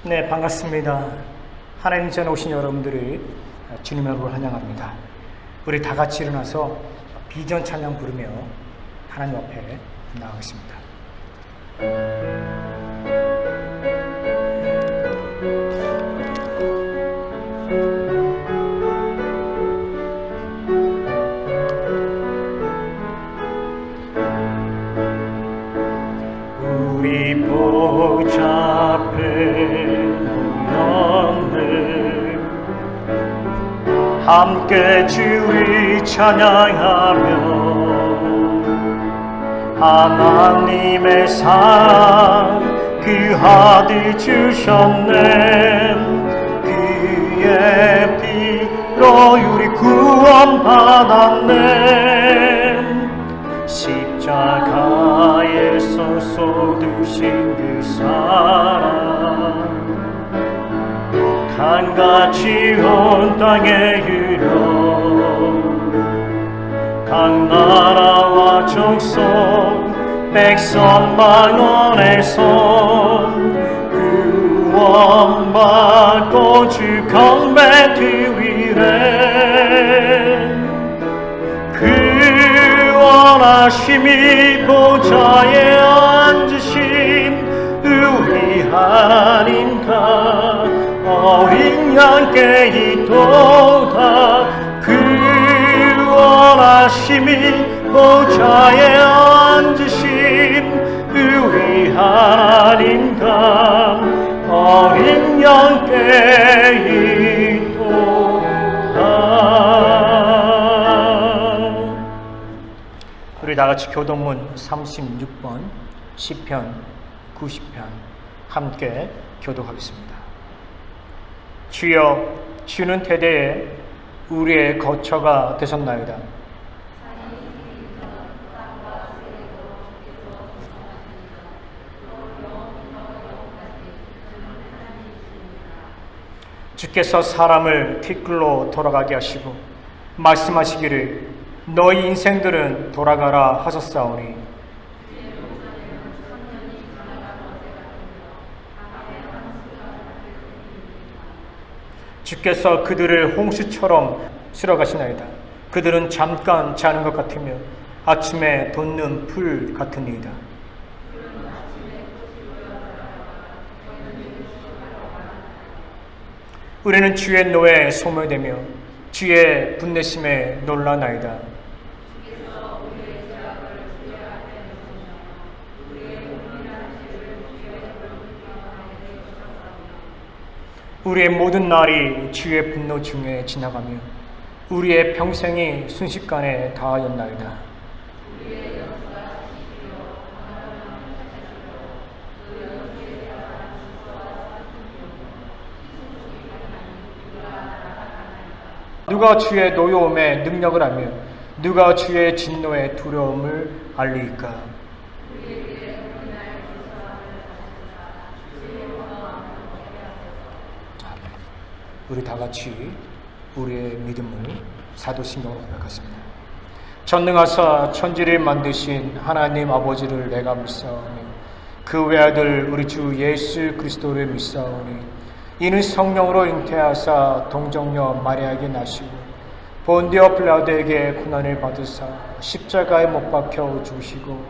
네, 반갑습니다. 하나님 전에 오신 여러분들이 주님의 얼굴을 환영합니다. 우리 다 같이 일어나서 비전 찬양 부르며 하나님 앞에 나아가겠습니다. 우리 복잡해 함께 주를 찬양하며 하나님의 사랑 그 아들 주셨네. 그의 피로 우리 구원받았네. 십자가에서 쏟으신 그 사랑 강같이 온 땅에 흘러 각 나라와 족속 백성만 원해서 구원받고 주 경배 드리래. 그 원하심이 보좌에 앉으신 우리 하나님과 어린 양께 이도다. 그 원하심이 보좌에 앉으신 우리 하나님과 어린 양께 이도다. 우리 다같이 교동문 36번 시편 90편 함께 교독하겠습니다. 주여, 주는 대대에 우리의 거처가 되셨나이다. 주께서 사람을 티끌로 돌아가게 하시고 말씀하시기를 너희 인생들은 돌아가라 하셨사오니 주께서 그들을 홍수처럼 쓸어가시나이다. 그들은 잠깐 자는 것 같으며 아침에 돋는 풀 같으니이다. 우리는 주의 노에 소멸되며 주의 분내심에 놀라나이다. 우리의 모든 날이 주의 분노 중에 지나가며 우리의 평생이 순식간에 다하였나이다. 누가 주의 노여움에 능력을 알며 누가 주의 진노의 두려움을 알리까? 우리 다 같이 우리의 믿음을 사도신경으로 고백하겠습니다. 전능하사 천지를 만드신 하나님 아버지를 내가 믿사오니 그 외아들 우리 주 예수 그리스도를 믿사오니 이는 성령으로 잉태하사 동정녀 마리아에게 나시고 본디오 빌라도에게 고난을 받으사 십자가에 못 박혀 죽으시고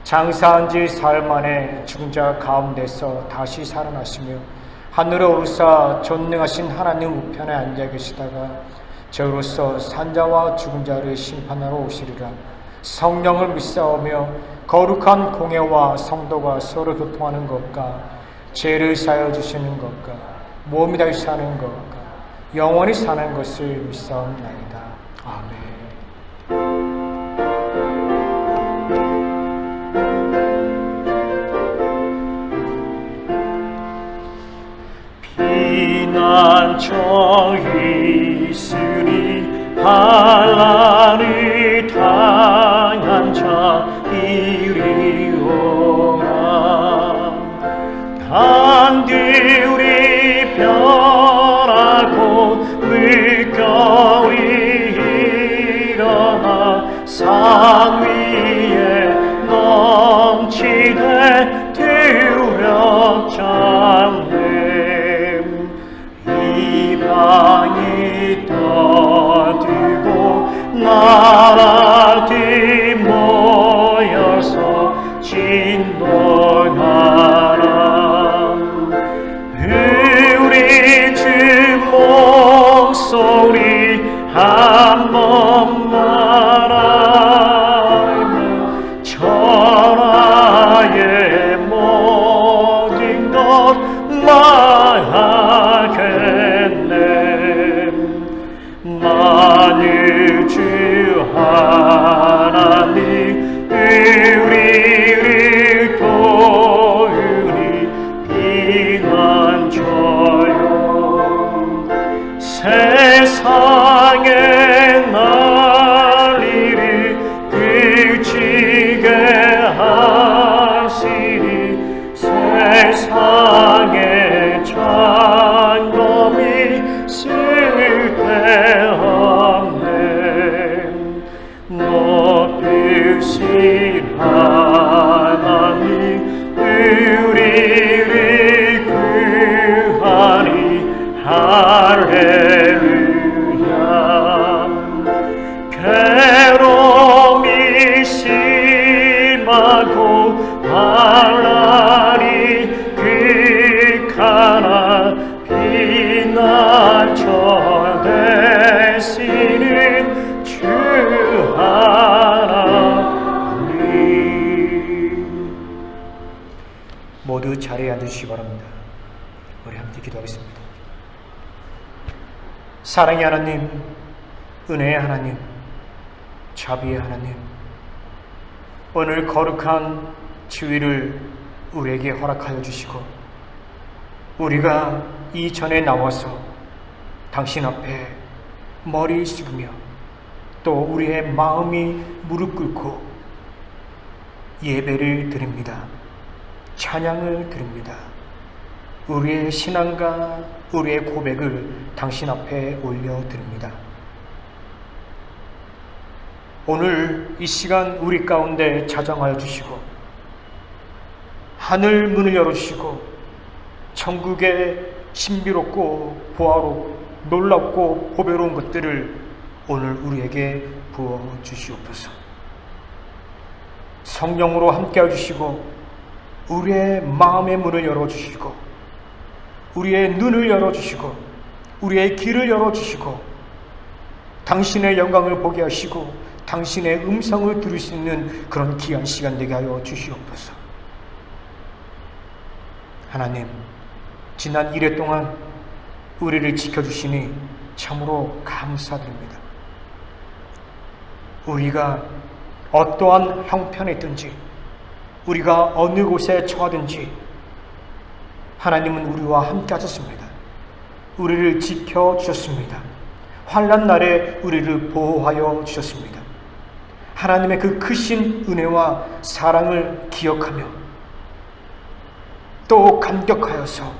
장사한 지 사흘 만에 죽은 자 가운데서 다시 살아나시며 하늘에 오르사 전능하신 하나님 우편에 앉아 계시다가 저로서 산자와 죽은 자를 심판하러 오시리라. 성령을 믿사오며 거룩한 공예와 성도가 서로 교통하는 것과 죄를 사하여 주시는 것과 몸이 다시 사는 것과 영원히 사는 것을 믿사옵나이다. 아멘. 피난처에 있으니 환난을 당한 자 이리 오라. 단들이 변하고 물결이 일어나 산 위에 넘치되 두렵잖네. 땅이 떠들고 나라들이 모여서 진동하라. 우리 주 목소리 한 번만 천하의 모든 것 말하겠네. 만일 주 하나님 우리를 도우니 비난 줘요. 세상의 난리를 그치게 하시니 세상의 장검이 쓸데없네. 높으신 하나님 우리를 구하니 할렐루야. 괴로움이 심하고 환난이 극하나 비난처 되시는 주 하나님. 모두 자리에 앉으시기 바랍니다. 우리 함께 기도하겠습니다. 사랑의 하나님, 은혜의 하나님, 자비의 하나님, 오늘 거룩한 주일을 우리에게 허락하여 주시고 우리가 이 전에 나와서 당신 앞에 머리 숙이며 또 우리의 마음이 무릎 꿇고 예배를 드립니다. 찬양을 드립니다. 우리의 신앙과 우리의 고백을 당신 앞에 올려드립니다. 오늘 이 시간 우리 가운데 자정하여 주시고 하늘 문을 열어주시고 천국의 신비롭고 보화롭고 놀랍고 보배로운 것들을 오늘 우리에게 부어주시옵소서. 성령으로 함께해 주시고 우리의 마음의 문을 열어주시고 우리의 눈을 열어주시고 우리의 귀를 열어주시고 당신의 영광을 보게 하시고 당신의 음성을 들을 수 있는 그런 귀한 시간 되게 하여 주시옵소서. 하나님, 지난 1회 동안 우리를 지켜주시니 참으로 감사드립니다. 우리가 어떠한 형편에 있든지 우리가 어느 곳에 처하든지 하나님은 우리와 함께 하셨습니다. 우리를 지켜주셨습니다. 환난 날에 우리를 보호하여 주셨습니다. 하나님의 그 크신 은혜와 사랑을 기억하며 또 감격하여서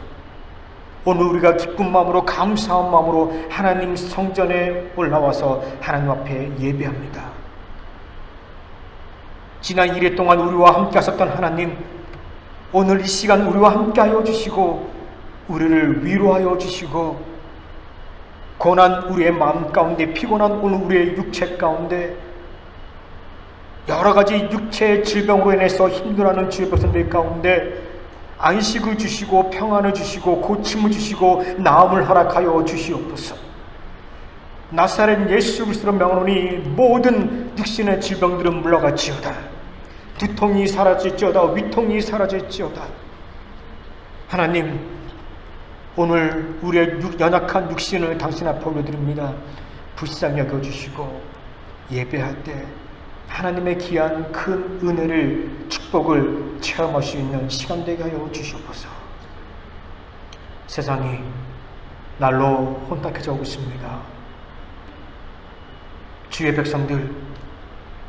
오늘 우리가 기쁜 마음으로 감사한 마음으로 하나님 성전에 올라와서 하나님 앞에 예배합니다. 지난 1회 동안 우리와 함께 하셨던 하나님, 오늘 이 시간 우리와 함께 하여 주시고 우리를 위로하여 주시고 고난 우리의 마음 가운데 피곤한 오늘 우리의 육체 가운데 여러 가지 육체의 질병으로 인해서 힘들어하는 주의 백성들 가운데 안식을 주시고 평안을 주시고 고침을 주시고 나음을 허락하여 주시옵소서. 나사렛 예수 그리스도로 명하노니 모든 육신의 질병들은 물러갈지어다. 두통이 사라질지어다. 위통이 사라질지어다. 하나님, 오늘 우리의 연약한 육신을 당신 앞에 올려드립니다. 불쌍히 여겨주시고 예배할 때 하나님의 귀한 큰 은혜를 축복을 체험할 수 있는 시간 되게 하여 주시옵소서. 세상이 날로 혼탁해져 오고 있습니다. 주의 백성들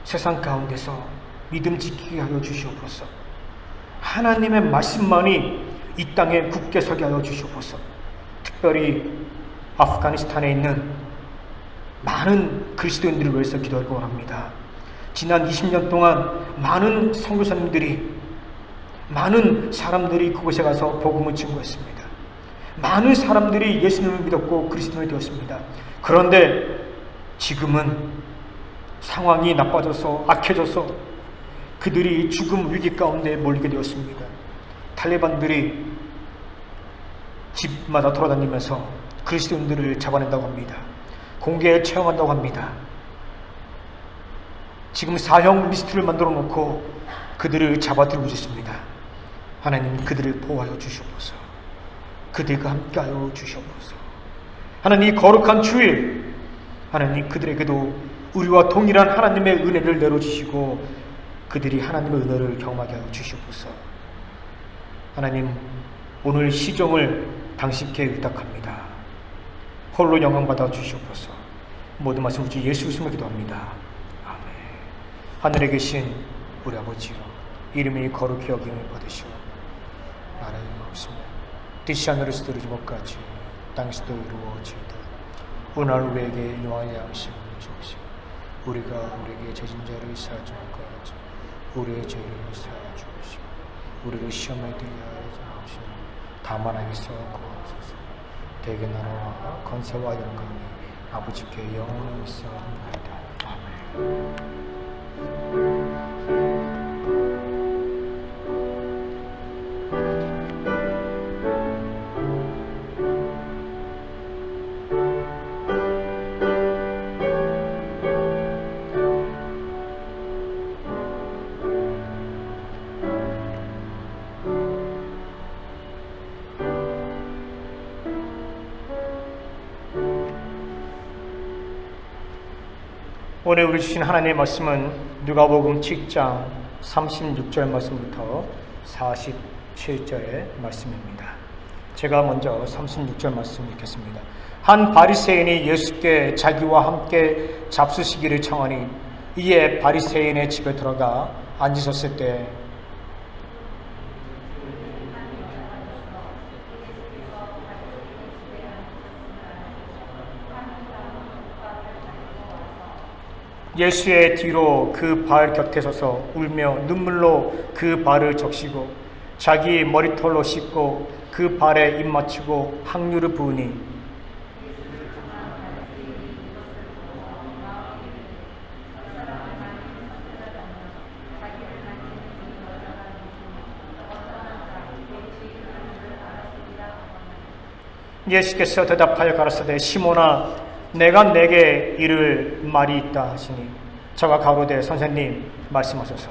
세상 가운데서 믿음 지키게 하여 주시옵소서. 하나님의 말씀만이 이 땅에 굳게 서게 하여 주시옵소서. 특별히 아프가니스탄에 있는 많은 그리스도인들을 위해서 기도하고 원합니다. 지난 20년 동안 많은 선교사님들이 많은 사람들이 그곳에 가서 복음을 증거했습니다. 많은 사람들이 예수님을 믿었고 그리스도인이 되었습니다. 그런데 지금은 상황이 나빠져서 악해져서 그들이 죽음 위기 가운데 몰리게 되었습니다. 탈레반들이 집마다 돌아다니면서 그리스도인들을 잡아낸다고 합니다. 공개에 처형한다고 합니다. 지금 사형 리스트를 만들어 놓고 그들을 잡아들고 있습니다. 하나님, 그들을 보호하여 주시옵소서. 그들과 함께하여 주시옵소서. 하나님, 거룩한 주일, 하나님, 그들에게도 우리와 동일한 하나님의 은혜를 내려주시고 그들이 하나님의 은혜를 경험하게 하여 주시옵소서. 하나님, 오늘 시종을 당신께 의탁합니다. 홀로 영광받아 주시옵소서. 모든 말씀 주 예수 그리스도로 기도합니다. 아멘. 하늘에 계신 우리 아버지여, 이름이 거룩히 여김을 받으시오. 나라의 없으며 뜻이 하늘에서 이루어진 것 같이 땅에서도 이루어지이다. 오늘 우리에게 일용할 양식을 주옵시고 우리가 우리에게 죄진 자를 사하지 않고 우리의 죄를 사하여 주옵시고 우리를 시험에 들게 하지 마시고 다만 악에서 구하옵소서. 대개 나라와 건세와 영광이 아버지께 영원히 있사옵나이다. 아멘. 오늘 우리 주신 하나님의 말씀은 누가복음 7장 36절 말씀부터 47절의 말씀입니다. 제가 먼저 36절 말씀 읽겠습니다. 한 바리새인이 예수께 자기와 함께 잡수시기를 청하니 이에 바리새인의 집에 들어가 앉으셨을 때 예수의 뒤로 그 발 곁에 서서 울며 눈물로 그 발을 적시고 자기 머리털로 씻고 그 발에 입 맞추고 향유를 부으니 예수께서 대답하여 가라사대 시몬아 내가 내게 이를 말이 있다 하시니 저가 가로되 선생님 말씀하소서.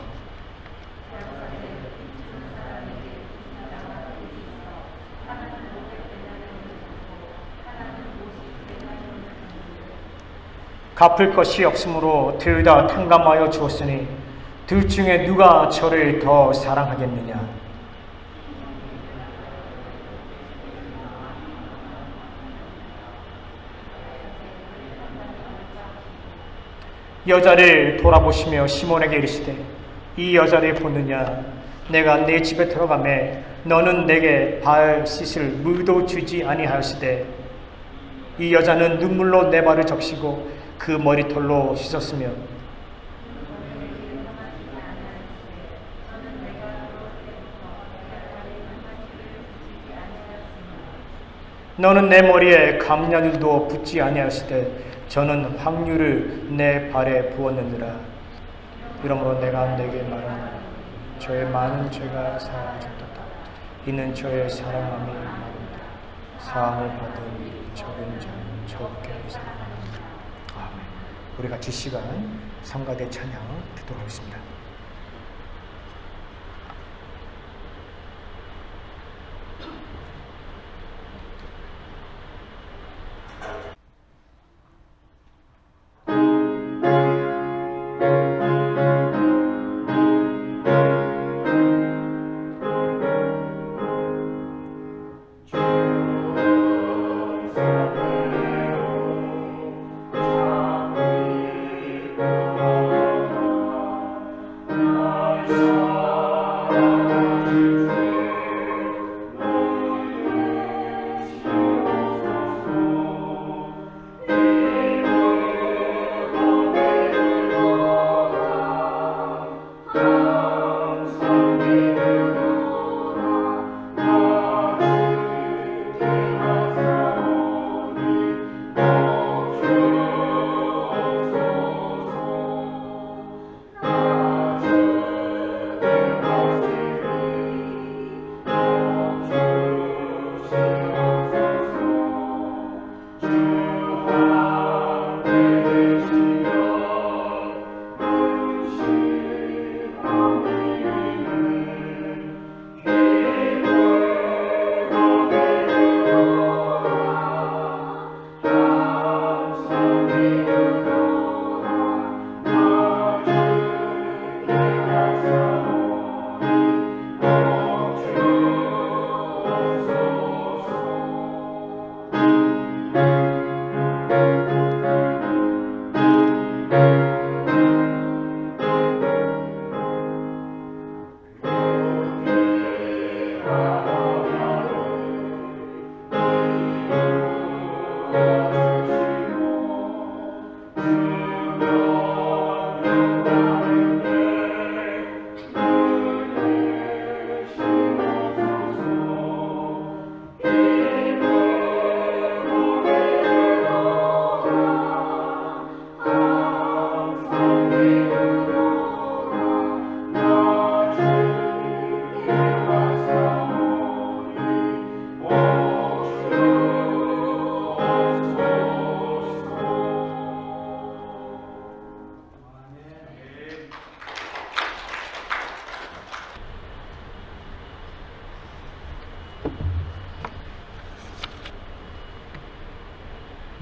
갚을 것이 없으므로 둘 다 탕감하여 주었으니 둘 중에 누가 저를 더 사랑하겠느냐. 여자를 돌아보시며 시몬에게 이르시되 이 여자를 보느냐. 내가 내 집에 들어가매 너는 내게 발 씻을 물도 주지 아니하였으되 이 여자는 눈물로 내 발을 적시고 그 머리털로 씻었으며 너는 내 머리에 감량유도 붓지 아니하였으되 저는 향유를 내 발에 부었느니라. 이러므로 내가 내게 말하노니 저의 많은 죄가 사하여졌도다. 이는 저의 사랑함이 많습니다. 사함을 받은 일이 적은 자는 적게 사랑합니다. 아멘. 우리 같이 시간 성가대 찬양 듣도록 하겠습니다.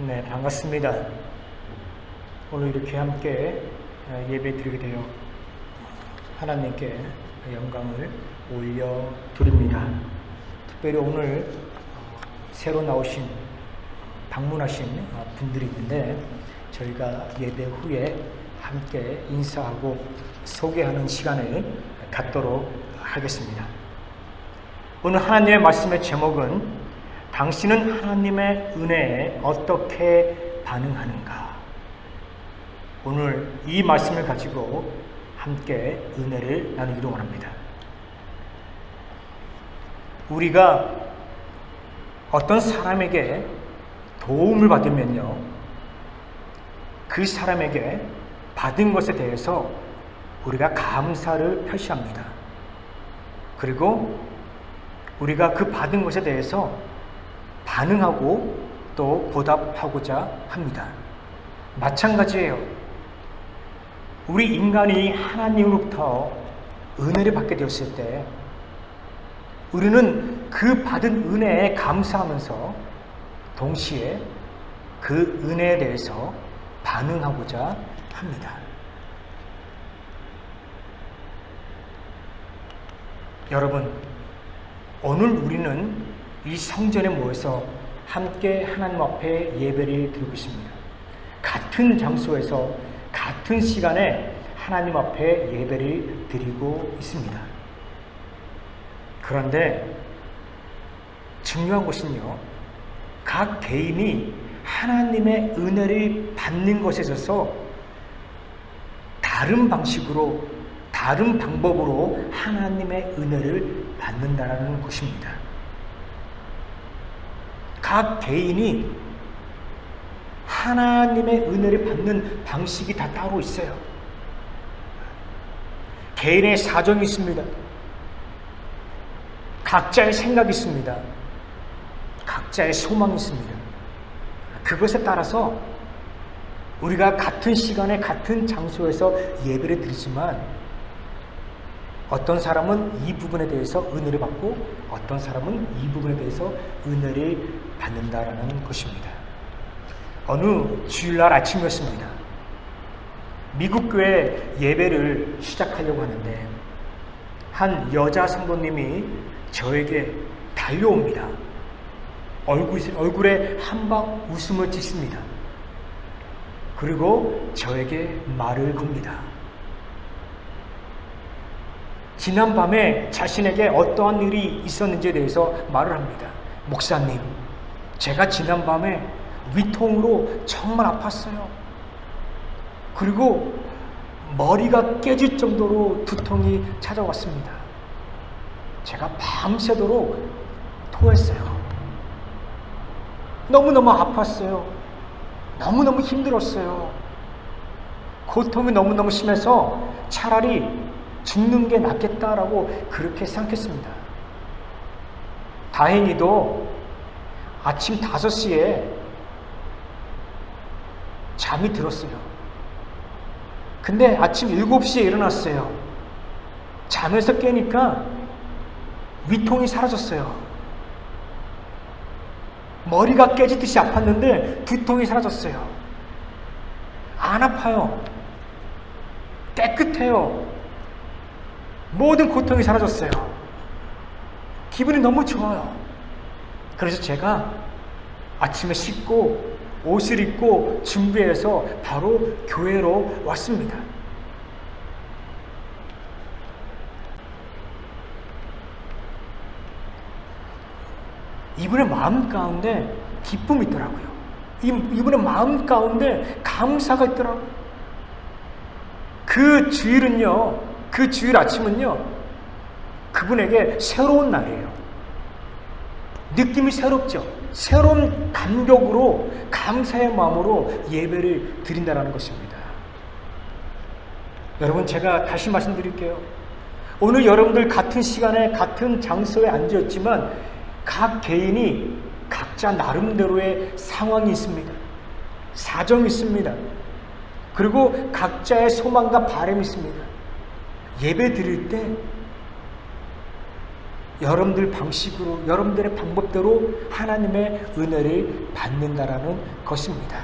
네, 반갑습니다. 오늘 이렇게 함께 예배 드리게 되어 하나님께 영광을 올려드립니다. 특별히 오늘 새로 방문하신 분들이 있는데 저희가 예배 후에 함께 인사하고 소개하는 시간을 갖도록 하겠습니다. 오늘 하나님의 말씀의 제목은 당신은 하나님의 은혜에 어떻게 반응하는가? 오늘 이 말씀을 가지고 함께 은혜를 나누기로 원합니다. 우리가 어떤 사람에게 도움을 받으면요, 그 사람에게 받은 것에 대해서 우리가 감사를 표시합니다. 그리고 우리가 그 받은 것에 대해서 반응하고 또 보답하고자 합니다. 마찬가지예요. 우리 인간이 하나님으로부터 은혜를 받게 되었을 때 우리는 그 받은 은혜에 감사하면서 동시에 그 은혜에 대해서 반응하고자 합니다. 여러분, 오늘 우리는 이 성전에 모여서 함께 하나님 앞에 예배를 드리고 있습니다. 같은 장소에서 같은 시간에 하나님 앞에 예배를 드리고 있습니다. 그런데 중요한 것은요, 각 개인이 하나님의 은혜를 받는 것에 있어서 다른 방식으로, 다른 방법으로 하나님의 은혜를 받는다는 것입니다. 각 개인이 하나님의 은혜를 받는 방식이 다 따로 있어요. 개인의 사정이 있습니다. 각자의 생각이 있습니다. 각자의 소망이 있습니다. 그것에 따라서 우리가 같은 시간에 같은 장소에서 예배를 드리지만 어떤 사람은 이 부분에 대해서 은혜를 받고 어떤 사람은 이 부분에 대해서 은혜를 받는다라는 것입니다. 어느 주일날 아침이었습니다. 미국 교회 예배를 시작하려고 하는데 한 여자 성도님이 저에게 달려옵니다. 얼굴에 한방 웃음을 짓습니다. 그리고 저에게 말을 겁니다. 지난밤에 자신에게 어떠한 일이 있었는지에 대해서 말을 합니다. 목사님, 제가 지난밤에 위통으로 정말 아팠어요. 그리고 머리가 깨질 정도로 두통이 찾아왔습니다. 제가 밤새도록 토했어요. 너무너무 아팠어요. 너무너무 힘들었어요. 고통이 너무너무 심해서 차라리 죽는 게 낫겠다라고 그렇게 생각했습니다. 다행히도 아침 5시에 잠이 들었어요. 근데 아침 7시에 일어났어요. 잠에서 깨니까 위통이 사라졌어요. 머리가 깨지듯이 아팠는데 두통이 사라졌어요. 안 아파요. 깨끗해요. 모든 고통이 사라졌어요. 기분이 너무 좋아요. 그래서 제가 아침에 씻고 옷을 입고 준비해서 바로 교회로 왔습니다. 이분의 마음 가운데 기쁨이 있더라고요. 이분의 마음 가운데 감사가 있더라고요. 그 주일 아침은요, 그분에게 새로운 날이에요. 느낌이 새롭죠. 새로운 감격으로, 감사의 마음으로 예배를 드린다는 것입니다. 여러분, 제가 다시 말씀드릴게요. 오늘 여러분들 같은 시간에 같은 장소에 앉았지만 각 개인이 각자 나름대로의 상황이 있습니다. 사정이 있습니다. 그리고 각자의 소망과 바람이 있습니다. 예배 드릴 때 여러분들 방식으로, 여러분들의 방법대로 하나님의 은혜를 받는다라는 것입니다.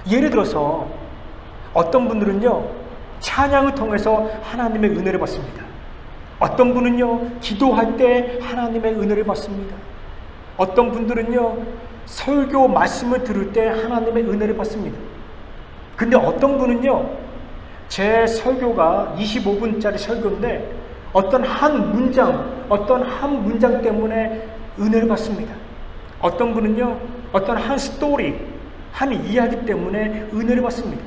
예를 들어서 어떤 분들은요, 찬양을 통해서 하나님의 은혜를 받습니다. 어떤 분은요, 기도할 때 하나님의 은혜를 받습니다. 어떤 분들은요, 설교 말씀을 들을 때 하나님의 은혜를 받습니다. 근데 어떤 분은요, 제 설교가 25분짜리 설교인데 어떤 한 문장 때문에 은혜를 받습니다. 어떤 분은요, 어떤 한 스토리, 한 이야기 때문에 은혜를 받습니다.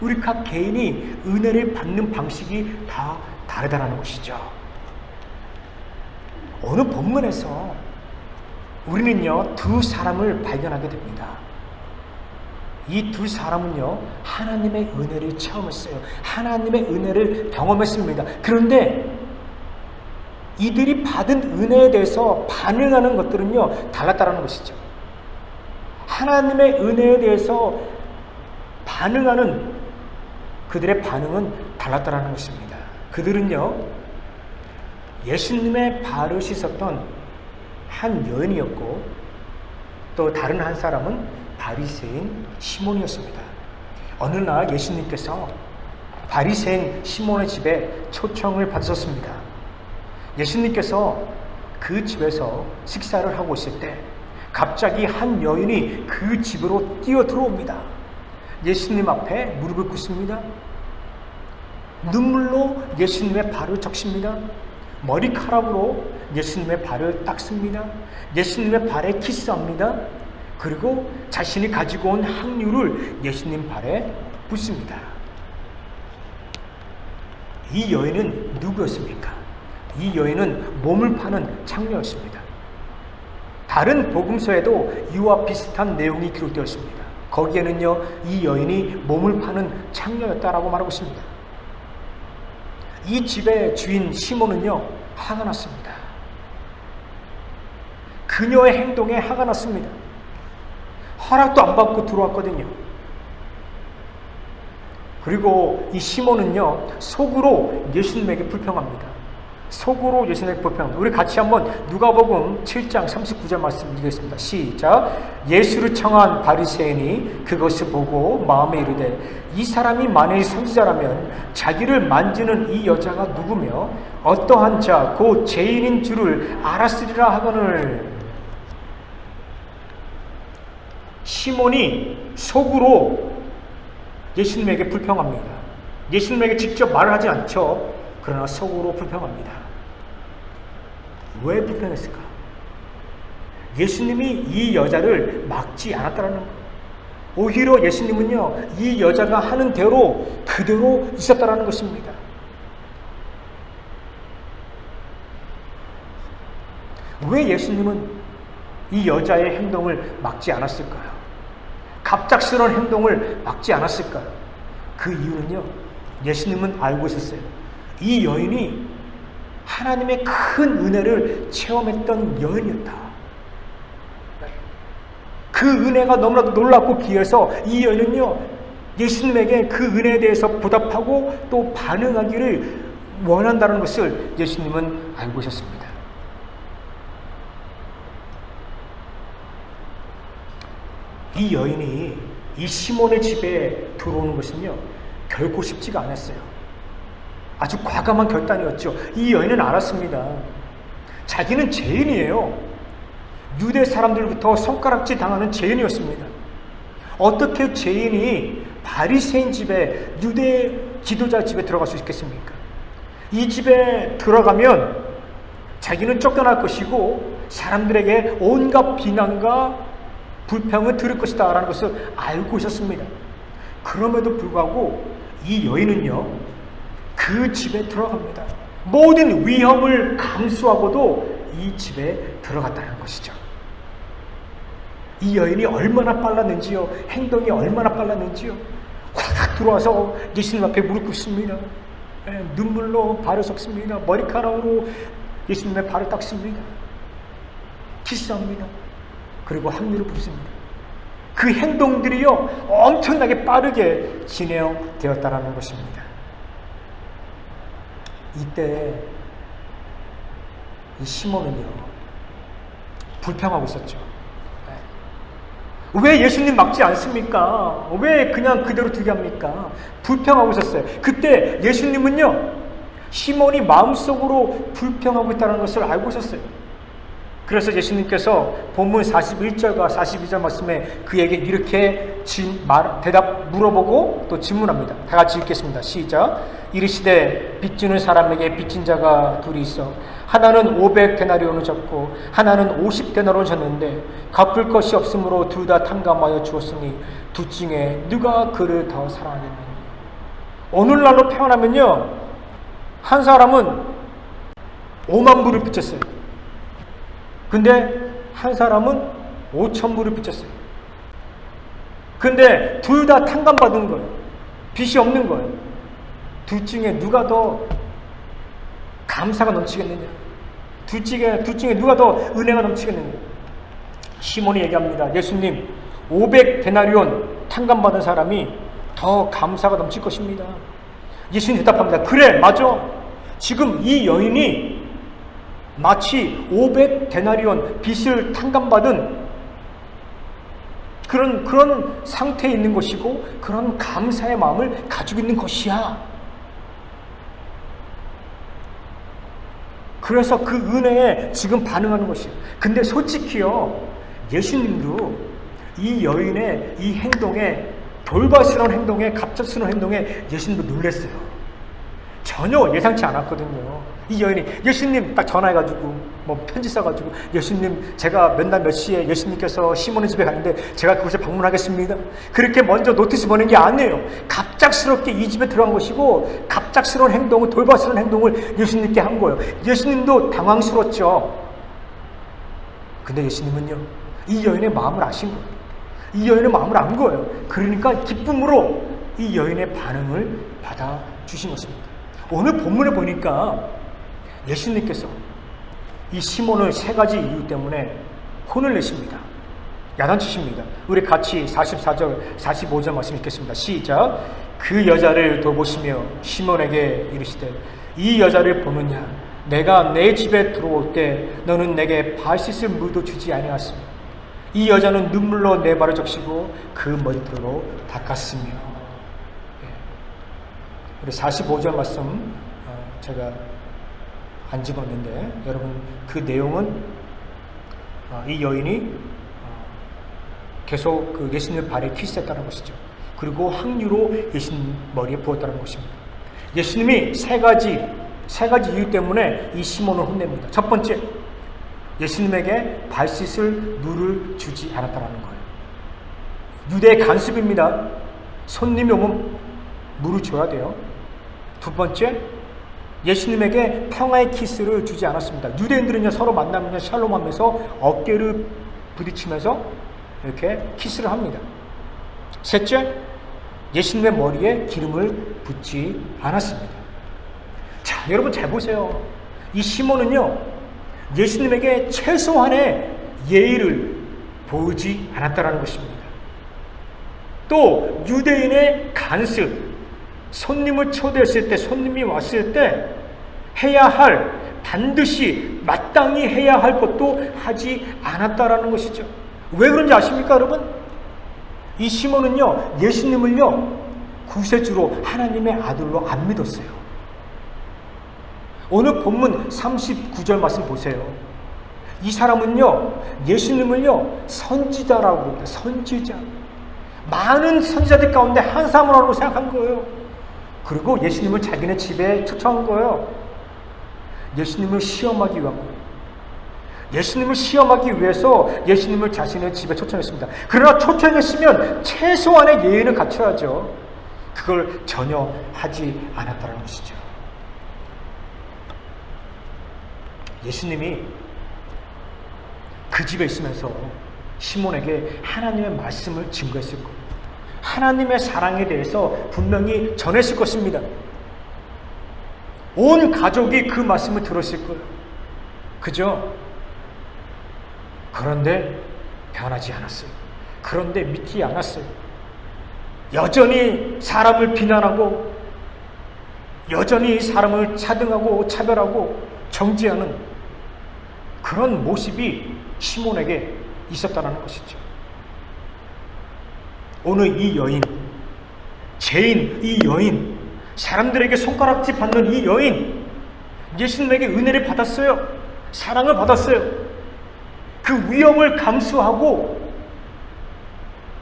우리 각 개인이 은혜를 받는 방식이 다 다르다는 것이죠. 어느 본문에서 우리는요, 두 사람을 발견하게 됩니다. 이 두 사람은요, 하나님의 은혜를 체험했어요. 하나님의 은혜를 경험했습니다. 그런데 이들이 받은 은혜에 대해서 반응하는 것들은요, 달랐다는 것이죠. 하나님의 은혜에 대해서 반응하는 그들의 반응은 달랐다는 것입니다. 그들은요, 예수님의 발을 씻었던 한 여인이었고, 또 다른 한 사람은 바리새인 시몬이었습니다. 어느 날 예수님께서 바리새인 시몬의 집에 초청을 받으셨습니다. 예수님께서 그 집에서 식사를 하고 있을 때 갑자기 한 여인이 그 집으로 뛰어 들어옵니다. 예수님 앞에 무릎을 꿇습니다. 눈물로 예수님의 발을 적십니다. 머리카락으로 예수님의 발을 닦습니다. 예수님의 발에 키스합니다. 그리고 자신이 가지고 온 향유를 예수님 발에 붓습니다. 이 여인은 누구였습니까? 이 여인은 몸을 파는 창녀였습니다. 다른 복음서에도 이와 비슷한 내용이 기록되어 있습니다. 거기에는요, 이 여인이 몸을 파는 창녀였다라고 말하고 있습니다. 이 집의 주인 시몬은요, 화가 났습니다. 그녀의 행동에 화가 났습니다. 허락도 안 받고 들어왔거든요. 그리고 이 시몬은요, 속으로 예수님에게 불평합니다. 속으로 예수님에게 불평합니다. 우리 같이 한번 누가복음 7장 39절 말씀 읽겠습니다. 시작. 예수를 청한 바리새인이 그것을 보고 마음에 이르되 이 사람이 만일 선지자라면 자기를 만지는 이 여자가 누구며 어떠한 자 곧 죄인인 줄을 알았으리라 하거늘. 시몬이 속으로 예수님에게 불평합니다. 예수님에게 직접 말을 하지 않죠. 그러나 속으로 불평합니다. 왜 불평했을까? 예수님이 이 여자를 막지 않았다는 거예요. 오히려 예수님은요, 이 여자가 하는 대로 그대로 있었다는 것입니다. 왜 예수님은 이 여자의 행동을 막지 않았을까요? 갑작스러운 행동을 막지 않았을까요? 그 이유는요, 예수님은 알고 있었어요. 이 여인이 하나님의 큰 은혜를 체험했던 여인이었다. 그 은혜가 너무나도 놀랍고 귀해서 이 여인은요, 예수님에게 그 은혜에 대해서 보답하고 또 반응하기를 원한다는 것을 예수님은 알고 있었습니다. 이 여인이 이 시몬의 집에 들어오는 것은요, 결코 쉽지가 않았어요. 아주 과감한 결단이었죠. 이 여인은 알았습니다. 자기는 죄인이에요. 유대 사람들부터 손가락질 당하는 죄인이었습니다. 어떻게 죄인이 바리새인 집에, 유대 지도자 집에 들어갈 수 있겠습니까? 이 집에 들어가면 자기는 쫓겨날 것이고 사람들에게 온갖 비난과 불평을 들을 것이다 라는 것을 알고 있었습니다. 그럼에도 불구하고 이 여인은요, 그 집에 들어갑니다. 모든 위험을 감수하고도 이 집에 들어갔다는 것이죠. 이 여인이 얼마나 빨랐는지요, 행동이 얼마나 빨랐는지요. 확 들어와서 예수님 앞에 무릎 꿇습니다. 눈물로 발을 섞습니다. 머리카락으로 예수님의 발을 닦습니다. 키스합니다. 그리고 향유를 붓습니다. 그 행동들이요, 엄청나게 빠르게 진행되었다는 것입니다. 이때 이 시몬은요, 불평하고 있었죠. 왜 예수님 막지 않습니까? 왜 그냥 그대로 두게 합니까? 불평하고 있었어요. 그때 예수님은요, 시몬이 마음속으로 불평하고 있다는 것을 알고 있었어요. 그래서 예수님께서 본문 41절과 42절 말씀에 그에게 이렇게 대답 물어보고 또 질문합니다. 다 같이 읽겠습니다. 시작. 이르시되 빚지는 사람에게 빚진 자가 둘이 있어 하나는 500데나리온을 졌고 하나는 50데나리온을 졌는데 갚을 것이 없으므로 둘 다 탕감하여 주었으니 둘 중에 누가 그를 더 사랑하겠느냐. 오늘날로 표현하면요, 한 사람은 5만 불을 빚졌어요. 근데 한 사람은 5천 불을 빚졌어요. 근데 둘 다 탕감받은 거예요. 빚이 없는 거예요. 둘 중에 누가 더 감사가 넘치겠느냐? 둘 중에 누가 더 은혜가 넘치겠느냐? 시몬이 얘기합니다. 예수님, 500데나리온 탕감받은 사람이 더 감사가 넘칠 것입니다. 예수님 대답합니다. 그래, 맞아. 지금 이 여인이 마치 500데나리온 빚을 탕감받은 그런 상태에 있는 것이고 그런 감사의 마음을 가지고 있는 것이야. 그래서 그 은혜에 지금 반응하는 것이에요. 근데 솔직히요, 예수님도 이 여인의 이 행동에, 돌발스러운 행동에, 갑작스러운 행동에 예수님도 놀랐어요. 전혀 예상치 않았거든요. 이 여인이 예수님 딱 전화해가지고 뭐 편지 써가지고 예수님, 제가 몇 날 몇 시에 예수님께서 시몬의 집에 갔는데 제가 그곳에 방문하겠습니다. 그렇게 먼저 노티스 보낸 게 아니에요. 갑작스럽게 이 집에 들어간 것이고 갑작스러운 행동을, 돌발스러운 행동을 예수님께 한 거예요. 예수님도 당황스럽죠. 근데 예수님은요, 이 여인의 마음을 아신 거예요. 이 여인의 마음을 안 거예요. 그러니까 기쁨으로 이 여인의 반응을 받아주신 것입니다. 오늘 본문에 보니까 예수님께서 이 시몬을 세 가지 이유 때문에 혼을 내십니다. 야단치십니다. 우리 같이 44절, 45절 말씀 읽겠습니다. 시작. 그 여자를 돌보시며 시몬에게 이르시되 이 여자를 보느냐? 내가 내 집에 들어올 때 너는 내게 발 씻을 물도 주지 아니하였으며 이 여자는 눈물로 내 발을 적시고 그 머리털로 닦았으며. 우리 45절 말씀 제가 안 집었는데 여러분, 그 내용은 이 여인이 계속 그 예수님 발에 키스했다는 것이죠. 그리고 항유로 예수님 머리에 부었다는 것입니다. 예수님이 세 가지 이유 때문에 이 시몬을 혼냅니다. 첫 번째, 예수님에게 발 씻을 물을 주지 않았다는 거예요. 유대의 간습입니다. 손님이 오면 물을 줘야 돼요. 두 번째, 예수님에게 평화의 키스를 주지 않았습니다. 유대인들은요, 서로 만나면 샬롬하면서 어깨를 부딪히면서 이렇게 키스를 합니다. 셋째, 예수님의 머리에 기름을 붓지 않았습니다. 자, 여러분 잘 보세요. 이 시몬은요, 예수님에게 최소한의 예의를 보이지 않았다는 것입니다. 또 유대인의 간습, 손님을 초대했을 때, 손님이 왔을 때 해야 할, 반드시 마땅히 해야 할 것도 하지 않았다라는 것이죠. 왜 그런지 아십니까, 여러분? 이 시몬은요, 예수님을요, 구세주로, 하나님의 아들로 안 믿었어요. 오늘 본문 39절 말씀 보세요. 이 사람은요, 예수님을요, 선지자라고 합니다. 선지자. 많은 선지자들 가운데 한 사람이라고 생각한 거예요. 그리고 예수님을 자기네 집에 초청한 거예요. 예수님을 시험하기 위한 거예요. 예수님을 시험하기 위해서 예수님을 자신의 집에 초청했습니다. 그러나 초청했으면 최소한의 예의는 갖춰야죠. 그걸 전혀 하지 않았다는 것이죠. 예수님이 그 집에 있으면서 시몬에게 하나님의 말씀을 증거했을 거예요. 하나님의 사랑에 대해서 분명히 전했을 것입니다. 온 가족이 그 말씀을 들었을 거예요. 그죠? 그런데 변하지 않았어요. 그런데 믿지 않았어요. 여전히 사람을 비난하고, 여전히 사람을 차등하고 차별하고 정죄하는 그런 모습이 시몬에게 있었다는 것이죠. 오늘 이 여인, 죄인 이 여인, 사람들에게 손가락질 받는 이 여인, 예수님에게 은혜를 받았어요. 사랑을 받았어요. 그 위험을 감수하고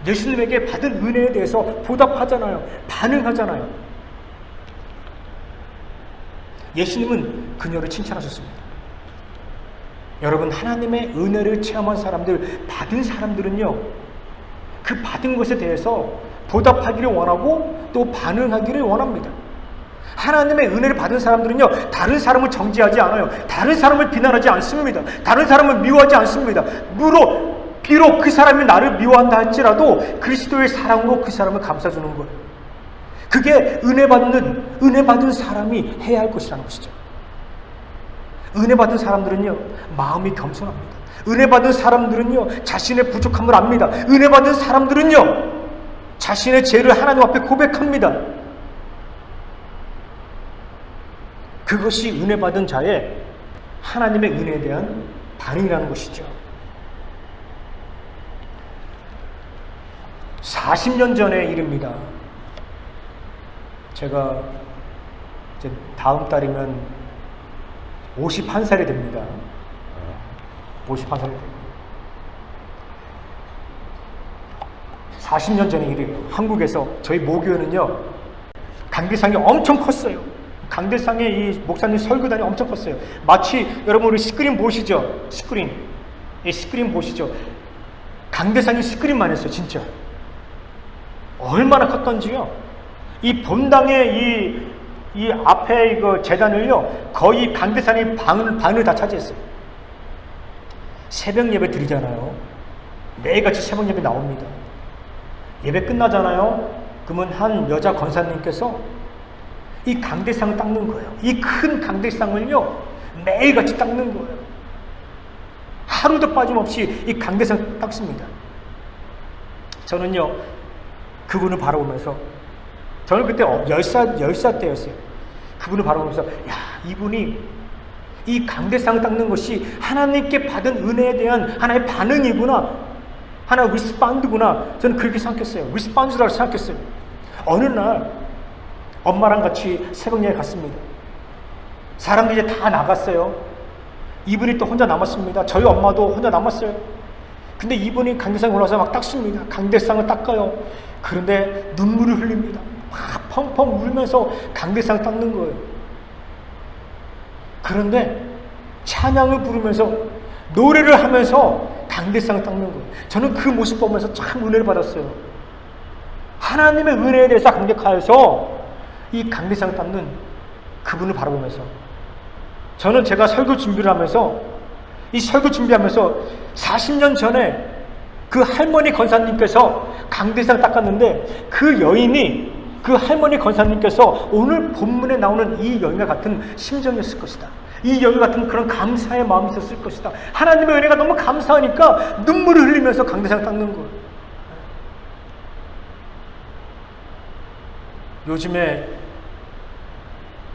예수님에게 받은 은혜에 대해서 보답하잖아요. 반응하잖아요. 예수님은 그녀를 칭찬하셨습니다. 여러분, 하나님의 은혜를 체험한 사람들, 받은 사람들은요, 그 받은 것에 대해서 보답하기를 원하고 또 반응하기를 원합니다. 하나님의 은혜를 받은 사람들은요, 다른 사람을 정죄하지 않아요. 다른 사람을 비난하지 않습니다. 다른 사람을 미워하지 않습니다. 비록 그 사람이 나를 미워한다 할지라도 그리스도의 사랑으로 그 사람을 감싸주는 거예요. 그게 은혜 받은 사람이 해야 할 것이라는 것이죠. 은혜 받은 사람들은요, 마음이 겸손합니다. 은혜 받은 사람들은요, 자신의 부족함을 압니다. 은혜 받은 사람들은요, 자신의 죄를 하나님 앞에 고백합니다. 그것이 은혜 받은 자의 하나님의 은혜에 대한 반응이라는 것이죠. 40년 전의 일입니다. 제가 이제 다음 달이면 51살이 됩니다. 51살이 됩니다. 40년 전의 일이에요. 한국에서 저희 모교회는요, 강대상이 엄청 컸어요. 강대상의 이 목사님 설교단이 엄청 컸어요. 마치 여러분 우리 스크린 보시죠? 스크린 보시죠? 강대상이 스크린만 했어요. 진짜 얼마나 컸던지요. 이 본당의 이 앞에 이거 재단을요, 거의 강대상이 반을 다 차지했어요. 새벽 예배 드리잖아요. 매일같이 새벽 예배 나옵니다. 예배 끝나잖아요. 그러면 한 여자 권사님께서 이 강대상을 닦는 거예요. 이 큰 강대상을요, 매일같이 닦는 거예요. 하루도 빠짐없이 이 강대상 닦습니다. 저는요, 그분을 바라보면서, 저는 그때 10살 때였어요. 그분을 바라보면서, 야, 이분이 이 강대상을 닦는 것이 하나님께 받은 은혜에 대한 하나의 반응이구나, 하나의 리스판드구나, 저는 그렇게 생각했어요. 리스판드라고 생각했어요. 어느 날 엄마랑 같이 새벽예배 갔습니다. 사람들이 이제 다 나갔어요. 이분이 또 혼자 남았습니다. 저희 엄마도 혼자 남았어요. 근데 이분이 강대상에 올라와서 막 닦습니다. 강대상을 닦아요. 그런데 눈물을 흘립니다. 막 펑펑 울면서 강대상을 닦는 거예요. 그런데 찬양을 부르면서 노래를 하면서 강대상을 닦는 거예요. 저는 그 모습 보면서 참 은혜를 받았어요. 하나님의 은혜에 대해서 감격하여서 이 강대상을 닦는 그분을 바라보면서, 저는 제가 설교 준비를 하면서, 이 설교 준비하면서 40년 전에 그 할머니 권사님께서 강대상 닦았는데, 그 여인이, 그 할머니 권사님께서 오늘 본문에 나오는 이 여인과 같은 심정이었을 것이다. 이 여인 같은 그런 감사의 마음이 있었을 것이다. 하나님의 은혜가 너무 감사하니까 눈물을 흘리면서 강대상 닦는 거예요. 요즘에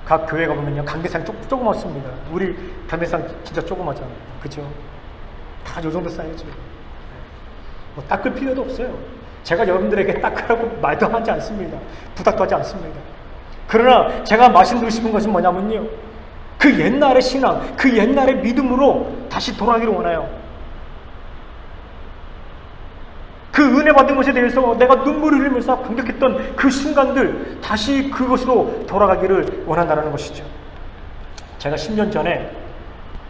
각 교회 가보면요, 강대상이 조그맣습니다. 우리 강대상 진짜 조그맣잖아요. 그죠? 다 요 정도 사이즈. 뭐 닦을 필요도 없어요. 제가 여러분들에게 닦으라고 말도 하지 않습니다. 부탁도 하지 않습니다. 그러나 제가 말씀드리고 싶은 것은 뭐냐면요, 그 옛날의 신앙, 그 옛날의 믿음으로 다시 돌아가기를 원해요. 그 은혜 받은 것에 대해서 내가 눈물을 흘리면서 감격했던 그 순간들, 다시 그것으로 돌아가기를 원한다는 것이죠. 제가 10년 전에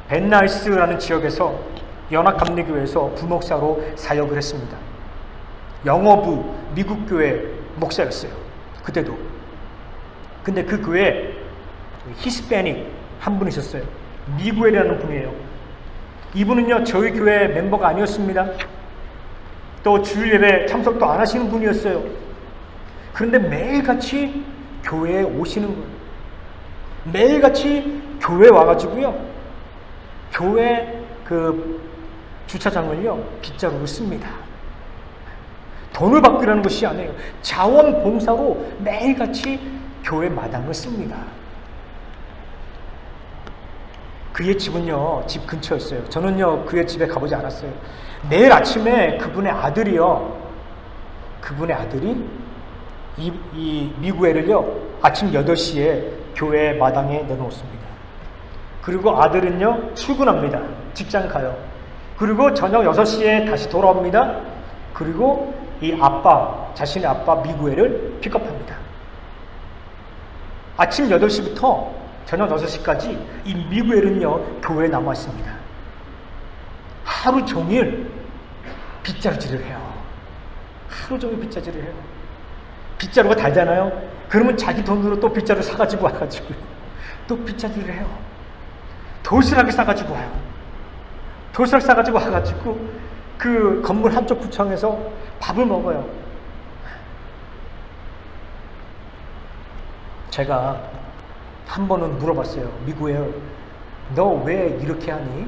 벤나이스라는 지역에서 연합감리교회에서 부목사로 사역을 했습니다. 영어부 미국 교회 목사였어요. 그때도. 근데 그 교회에 히스패닉 한 분 있었어요. 미구엘이라는 분이에요. 이분은요, 저희 교회 멤버가 아니었습니다. 또 주일 예배 참석도 안 하시는 분이었어요. 그런데 매일같이 교회에 오시는 거예요. 매일같이 교회에 와가지고요, 교회 그 주차장을요, 빗자루로 씁니다. 돈을 받기라는 것이 아니에요. 자원봉사로 매일같이 교회 마당을 씁니다. 그의 집은요, 집 근처였어요. 저는요, 그의 집에 가보지 않았어요. 내일 아침에 그분의 아들이 이 미구엘을요, 아침 8시에 교회 마당에 내놓습니다. 그리고 아들은요, 출근합니다. 직장 가요. 그리고 저녁 6시에 다시 돌아옵니다. 그리고 이 자신의 아빠 미구엘을 픽업합니다. 아침 8시부터 저녁 6시까지 이 미구엘은요, 교회에 남아있습니다. 하루 종일 빗자루질을 해요. 하루 종일 빗자루질을 해요. 빗자루가 달잖아요. 그러면 자기 돈으로 또 빗자루 사가지고 와가지고 또 빗자루질을 해요. 도시락을 싸가지고 와요. 도시락 싸가지고 와가지고 그 건물 한쪽 구청에서 밥을 먹어요. 제가 한 번은 물어봤어요. 미구엘, 너 왜 이렇게 하니?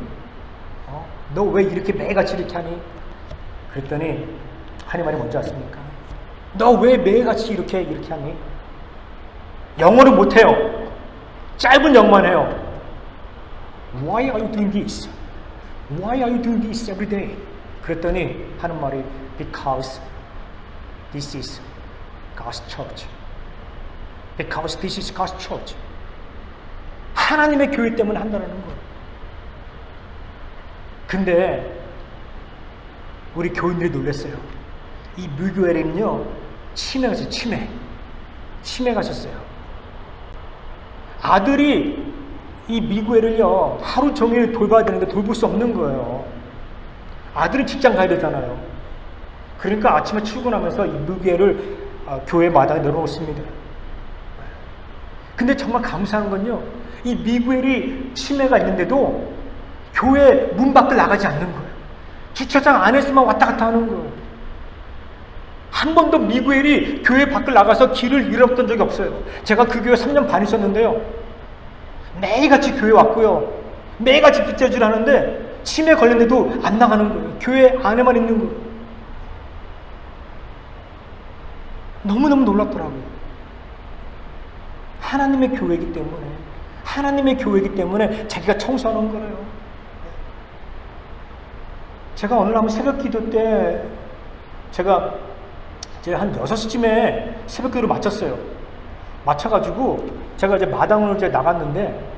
너 왜 이렇게 매일같이 이렇게 하니? 그랬더니 하나님 말이 뭔지 아십니까? 너 왜 매일같이 이렇게 하니? 영어를 못해요. 짧은 영어만 해요. Why are you doing this? Why are you doing this every day? 그랬더니 하는 말이 Because this is God's church. Because this is God's church. 하나님의 교회 때문에 한다는 거예요. 근데 우리 교인들이 놀랐어요. 이 미구엘은요, 치매 가셨어요. 아들이 이 미구엘을요, 하루 종일 돌봐야 되는데 돌볼 수 없는 거예요. 아들은 직장 가야 되잖아요. 그러니까 아침에 출근하면서 이 미구엘을 교회 마당에 내려놓습니다. 근데 정말 감사한 건요, 이 미구엘이 치매가 있는데도 교회 문 밖을 나가지 않는 거예요. 주차장 안에서만 왔다 갔다 하는 거예요. 한 번도 미구엘이 교회 밖을 나가서 길을 잃었던 적이 없어요. 제가 그 교회 3년 반 있었는데요, 매일같이 교회 왔고요, 매일같이 빗자질 하는데 치매 걸렸는데도 안 나가는 거예요. 교회 안에만 있는 거예요. 너무너무 놀랍더라고요. 하나님의 교회이기 때문에 자기가 청소하는 거예요. 제가 오늘 한번 새벽 기도 때 제가 한 6시쯤에 새벽 기도를 마쳤어요. 마쳐가지고 제가 이제 마당으로 이제 나갔는데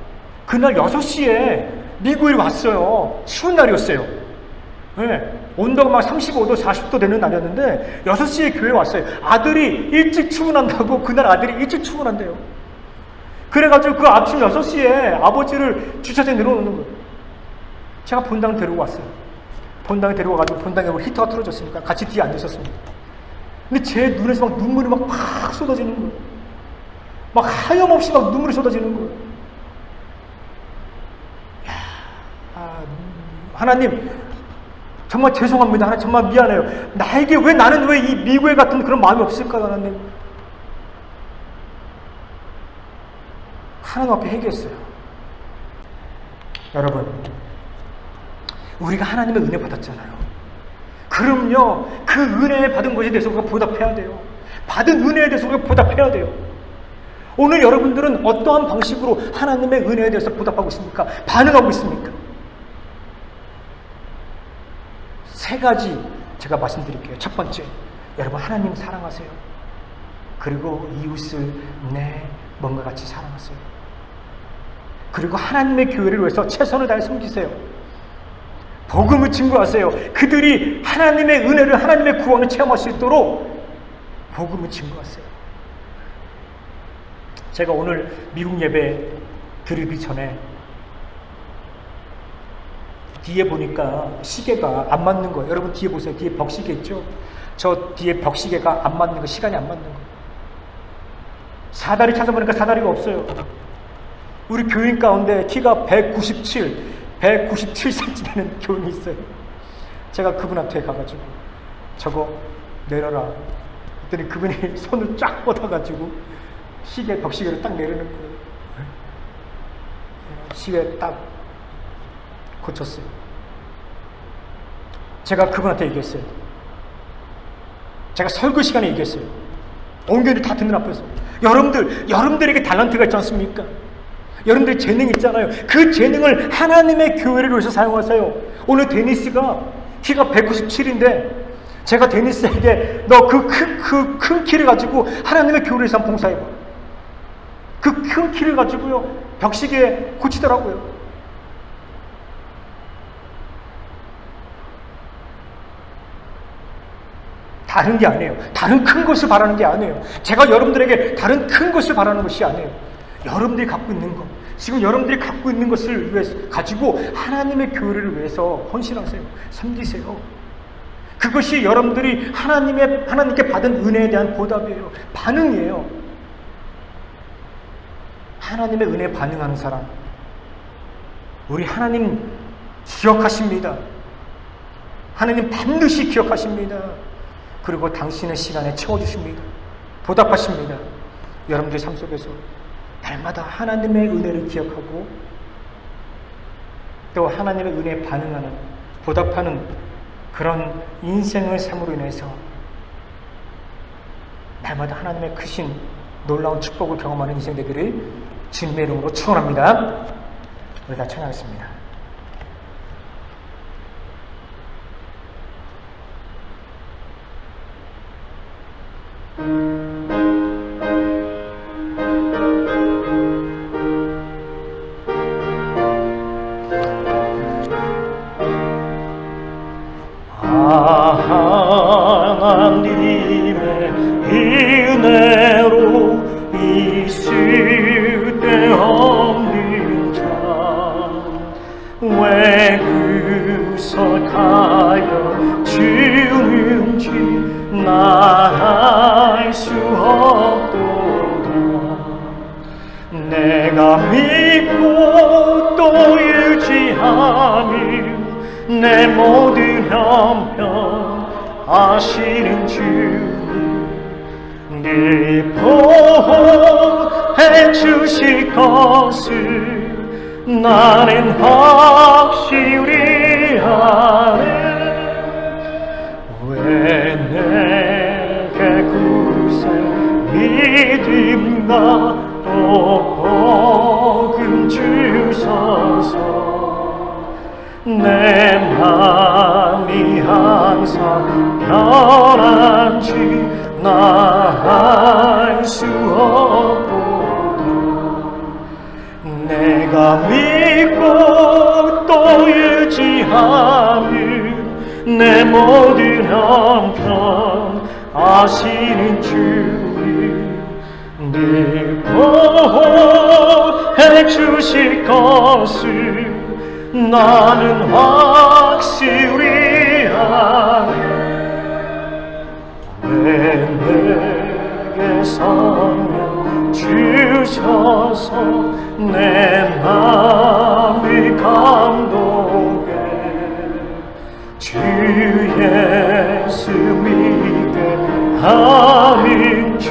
그날 6시에 미구엘이 왔어요. 추운 날이었어요. 네. 온도가 막 35도, 40도 되는 날이었는데 6시에 교회에 왔어요. 아들이 일찍 출근한다고, 그날 아들이 일찍 출근한대요. 그래가지고 그 아침 6시에 아버지를 주차장에 내려놓는 거예요. 제가 본당 데리고 왔어요. 본당에 데려와가지고 본당에 히터가 틀어졌으니까 같이 뒤에 앉으셨습니다. 근데 제 눈에서 막 눈물이 막 쏟아지는 거예요. 막 하염없이 막 눈물이 쏟아지는 거예요. 하나님, 정말 죄송합니다. 하나님, 정말 미안해요. 나는 왜 이 미구엘 같은 그런 마음이 없을까요, 하나님? 하나님 앞에 회개했어요. 여러분, 우리가 하나님의 은혜 받았잖아요. 그럼요, 그 은혜 받은 것에 대해서 우리가 보답해야 돼요. 받은 은혜에 대해서 우리가 보답해야 돼요. 오늘 여러분들은 어떠한 방식으로 하나님의 은혜에 대해서 보답하고 있습니까? 반응하고 있습니까? 3가지 제가 말씀드릴게요. 첫 번째, 여러분 하나님 사랑하세요. 그리고 이웃을 내 몸과 같이 사랑하세요. 그리고 하나님의 교회를 위해서 최선을 다해 섬기세요. 복음을 증거하세요. 그들이 하나님의 은혜를, 하나님의 구원을 체험할 수 있도록 복음을 증거하세요. 제가 오늘 미국 예배 드리기 전에 뒤에 보니까 시계가 안 맞는 거예요. 여러분 뒤에 보세요. 뒤에 벽시계 있죠? 저 뒤에 벽시계가 안 맞는 거, 시간이 안 맞는 거예요. 사다리 찾아보니까 사다리가 없어요. 우리 교인 가운데 키가 197cm 되는 교인이 있어요. 제가 그분한테 가가지고 저거 내려라 그랬더니 그분이 손을 쫙 뻗어가지고 벽시계를 딱 내리는 거예요. 시계 딱 고쳤어요. 제가 그분한테 얘기했어요. 제가 설교 시간에 얘기했어요. 온 교인이 다 듣는 앞에서 여러분들에게 달란트가 있지 않습니까? 여러분들 재능 있잖아요. 그 재능을 하나님의 교회를 위해서 사용하세요. 오늘 데니스가 키가 197인데 제가 데니스에게 너 그 큰 키를 가지고 하나님의 교회를 위해서 한번 봉사해봐. 그 큰 키를 가지고요 벽시계 고치더라고요. 다른 게 아니에요. 다른 큰 것을 바라는 게 아니에요. 제가 여러분들에게 다른 큰 것을 바라는 것이 아니에요. 여러분들이 갖고 있는 것, 지금 여러분들이 갖고 있는 것을 위해서 가지고 하나님의 교회를 위해서 헌신하세요. 섬기세요. 그것이 여러분들이 하나님께 받은 은혜에 대한 보답이에요. 반응이에요. 하나님의 은혜에 반응하는 사람, 우리 하나님 기억하십니다. 하나님 반드시 기억하십니다. 그리고 당신의 시간에 채워주십니다. 보답하십니다. 여러분들의 삶 속에서 날마다 하나님의 은혜를 기억하고 또 하나님의 은혜에 반응하는, 보답하는 그런 인생을 삶으로 인해서 날마다 하나님의 크신 놀라운 축복을 경험하는 인생 되기를 주님의 이름으로 축원합니다. 우리 다 찬양하겠습니다. 하나님의 은혜로 있을 데 없는 자 왜 구속하여 주는지 나 알 수 없도다. 내가 믿고 또 유지하며 내 모든 형편 아시는 주님 늘 보호해 주실 것을 나는 확실히 아네. 왜 내게 구세 믿음과 또 복음 주소서. 내 맘이 항상 편한지 나 알 수 없도다. 내가 믿고 또 유지하며 내 모든 형편 아시는 주님 늘 보호해 주실 것을 나는 확실히 아네. 왜 내게 성령 주셔서 내 맘이 감동해. 주 예수 믿게 하는지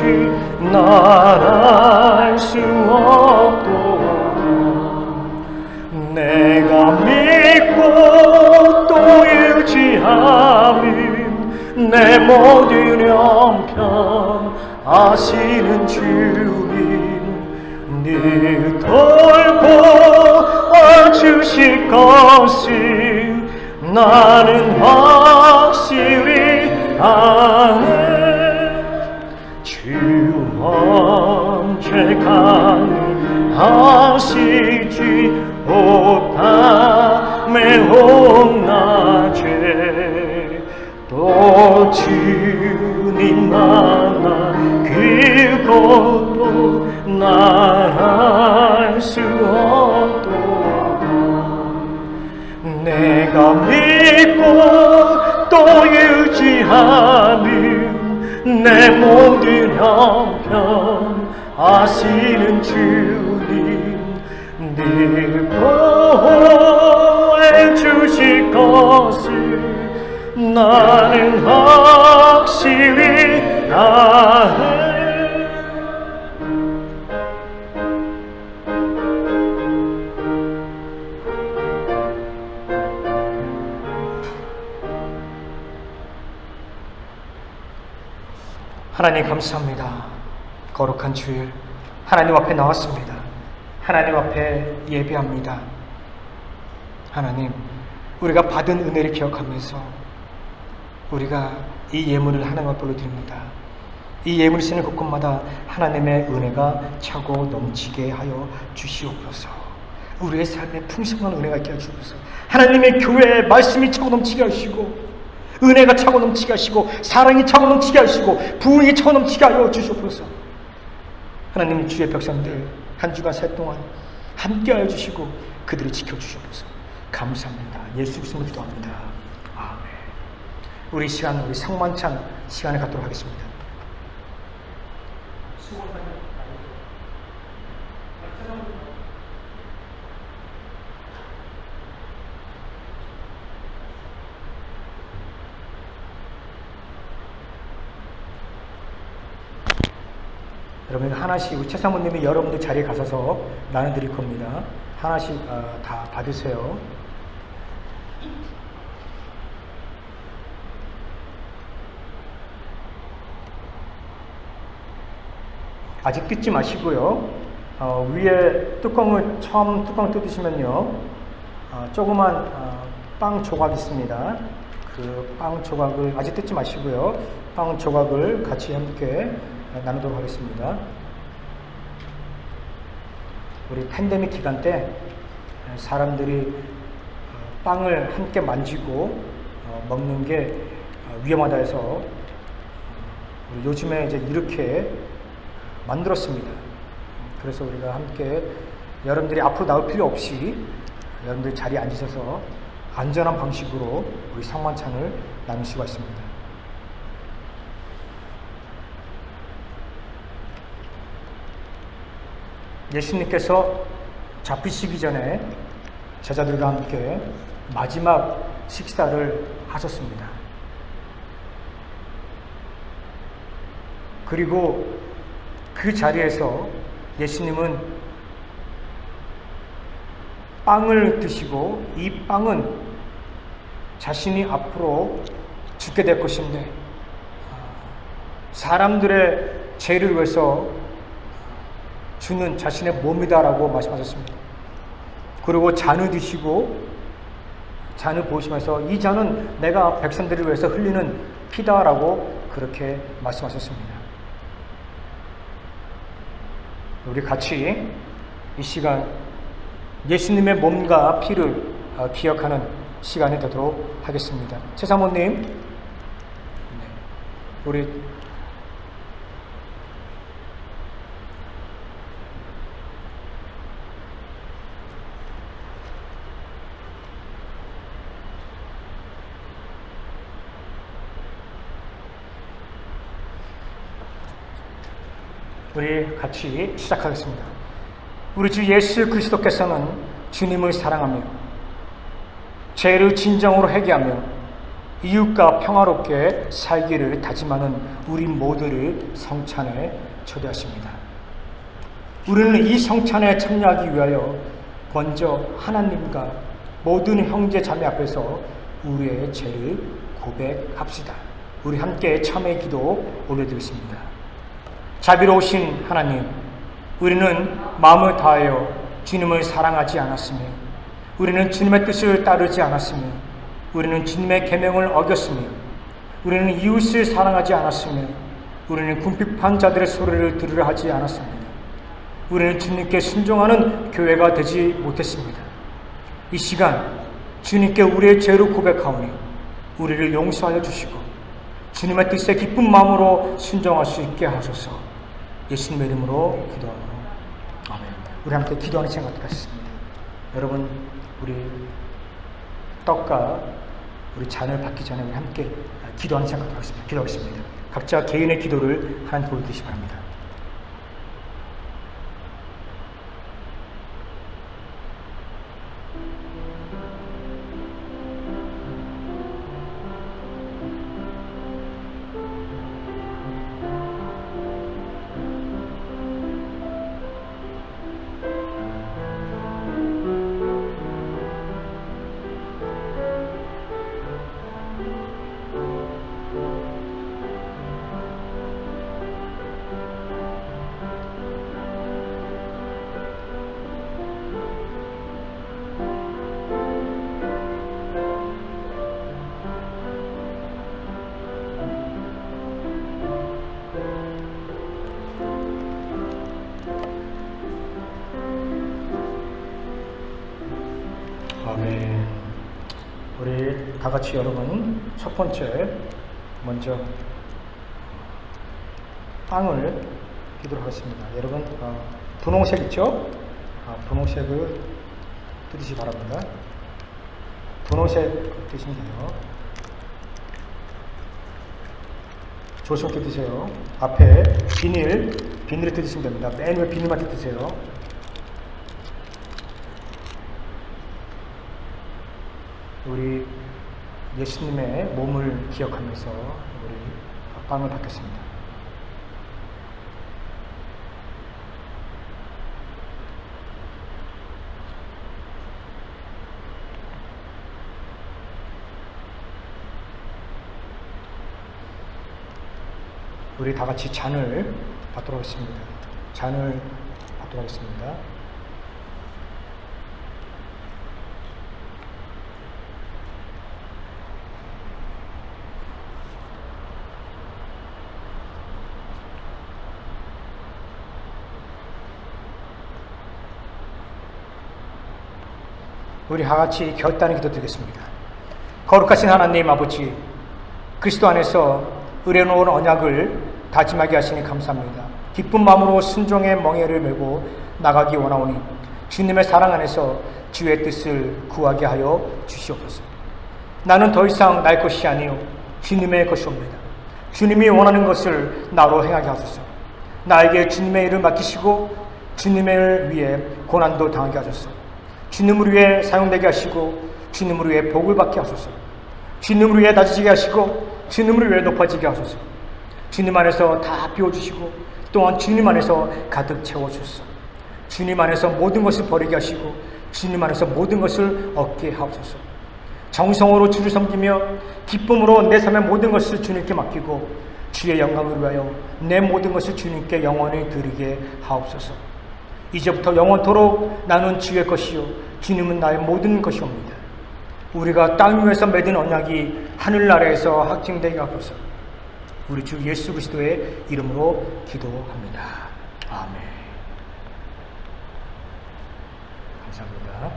날 알 수 없도다. 내가 믿고 또 유지하며 내 모든 형편 아시는 주님 늘 돌보아 주실 것을 나는 확실히 아네. 주 언제 가능하시지 오밤에 온낮에 또 주님 만나 그것도 날 알 수 없도다. 내가 믿고 또 유지하며 내 모든 형편 아시는 주님 늘 보호해 주실 것을 나는 확실히 아네. 하나님 감사합니다. 거룩한 주일 하나님 앞에 나왔습니다. 하나님 앞에 예배합니다. 하나님, 우리가 받은 은혜를 기억하면서 우리가 이 예물을 하나님 앞에 올려드립니다. 이 예물을 쓰는 곳곳마다 하나님의 은혜가 차고 넘치게 하여 주시옵소서. 우리의 삶에 풍성한 은혜가 있게 하시옵소서. 하나님의 교회에 말씀이 차고 넘치게 하시고, 은혜가 차고 넘치게 하시고, 사랑이 차고 넘치게 하시고, 부흥이 차고 넘치게 하여 주시옵소서. 하나님, 주의 백성들 한 주간 새 동안 함께 하여 주시고 그들을 지켜주시옵소서. 감사합니다. 예수 그리스도로 기도합니다. 아멘. 우리 시간, 우리 상만찬 시간을 갖도록 하겠습니다. 여러분 하나씩, 우리 최사모님이 여러분들 자리에 가셔서 나눠드릴 겁니다. 하나씩 다 받으세요. 아직 뜯지 마시고요. 위에 뚜껑을 처음 뚜껑 뜯으시면요, 조그만 빵 조각 있습니다. 그 빵 조각을 아직 뜯지 마시고요. 빵 조각을 같이 함께 나누도록 하겠습니다. 우리 팬데믹 기간 때 사람들이 빵을 함께 만지고 먹는 게 위험하다 해서 요즘에 이제 이렇게 만들었습니다. 그래서 우리가 함께 여러분들이 앞으로 나올 필요 없이 여러분들 자리에 앉으셔서 안전한 방식으로 우리 상만찬을 나눌 수가 있습니다. 예수님께서 잡히시기 전에 제자들과 함께 마지막 식사를 하셨습니다. 그리고 그 자리에서 예수님은 빵을 드시고, 이 빵은 자신이 앞으로 죽게 될 것인데 사람들의 죄를 위해서 주는 자신의 몸이다라고 말씀하셨습니다. 그리고 잔을 드시고 잔을 보시면서 이 잔은 내가 백성들을 위해서 흘리는 피다라고 그렇게 말씀하셨습니다. 우리 같이 이 시간 예수님의 몸과 피를 기억하는 시간이 되도록 하겠습니다. 최사모님, 우리 같이 시작하겠습니다. 우리 주 예수 그리스도께서는 주님을 사랑하며 죄를 진정으로 회개하며 이웃과 평화롭게 살기를 다짐하는 우리 모두를 성찬에 초대하십니다. 우리는 이 성찬에 참여하기 위하여 먼저 하나님과 모든 형제 자매 앞에서 우리의 죄를 고백합시다. 우리 함께 참회 기도 올려드리겠습니다. 자비로우신 하나님, 우리는 마음을 다하여 주님을 사랑하지 않았으며, 우리는 주님의 뜻을 따르지 않았으며, 우리는 주님의 계명을 어겼으며, 우리는 이웃을 사랑하지 않았으며, 우리는 궁핍한 자들의 소리를 들으려 하지 않았습니다. 우리는 주님께 순종하는 교회가 되지 못했습니다. 이 시간 주님께 우리의 죄를 고백하오니 우리를 용서하여 주시고 주님의 뜻에 기쁜 마음으로 순종할 수 있게 하소서. 예수님의 이름으로 기도하노. 아멘. 우리 함께 기도하는 시간 갖겠습니다. 여러분, 우리 떡과 우리 잔을 받기 전에 우리 함께 기도하는 시간 갖도록 하겠습니다. 기도하겠습니다. 각자 개인의 기도를 하나님 보여주시기 바랍니다. 다 같이 여러분 첫 번째 먼저 빵을 기도록 하겠습니다. 여러분 분홍색 있죠? 분홍색을 뜯으시 바랍니다. 분홍색 드시면 돼요. 조심하게 드세요. 앞에 비닐을 뜯으시면 됩니다. 맨 위에 비닐만 뜯으세요. 우리 예수님의 몸을 기억하면서 우리 빵을 받겠습니다. 우리 다 같이 잔을 받도록 하겠습니다. 잔을 받도록 하겠습니다. 우리 다 같이 결단의 기도 드리겠습니다. 거룩하신 하나님 아버지, 그리스도 안에서 의뢰놓은 언약을 다짐하게 하시니 감사합니다. 기쁜 마음으로 순종의 멍에를 메고 나가기 원하오니 주님의 사랑 안에서 주의 뜻을 구하게 하여 주시옵소서. 나는 더 이상 날 것이 아니요 주님의 것이옵니다. 주님이 원하는 것을 나로 행하게 하소서. 나에게 주님의 일을 맡기시고 주님을 위해 고난도 당하게 하소서. 주님을 위해 사용되게 하시고 주님을 위해 복을 받게 하소서. 주님을 위해 낮아지게 하시고 주님을 위해 높아지게 하소서. 주님 안에서 다 비워주시고 또한 주님 안에서 가득 채워주소서. 주님 안에서 모든 것을 버리게 하시고 주님 안에서 모든 것을 얻게 하옵소서. 정성으로 주를 섬기며 기쁨으로 내 삶의 모든 것을 주님께 맡기고 주의 영광을 위하여 내 모든 것을 주님께 영원히 드리게 하옵소서. 이제부터 영원토록 나는 주의 것이요 주님은 나의 모든 것이옵니다. 우리가 땅 위에서 맺은 언약이 하늘나라에서 확증되게 하소서. 우리 주 예수 그리스도의 이름으로 기도합니다. 아멘. 감사합니다.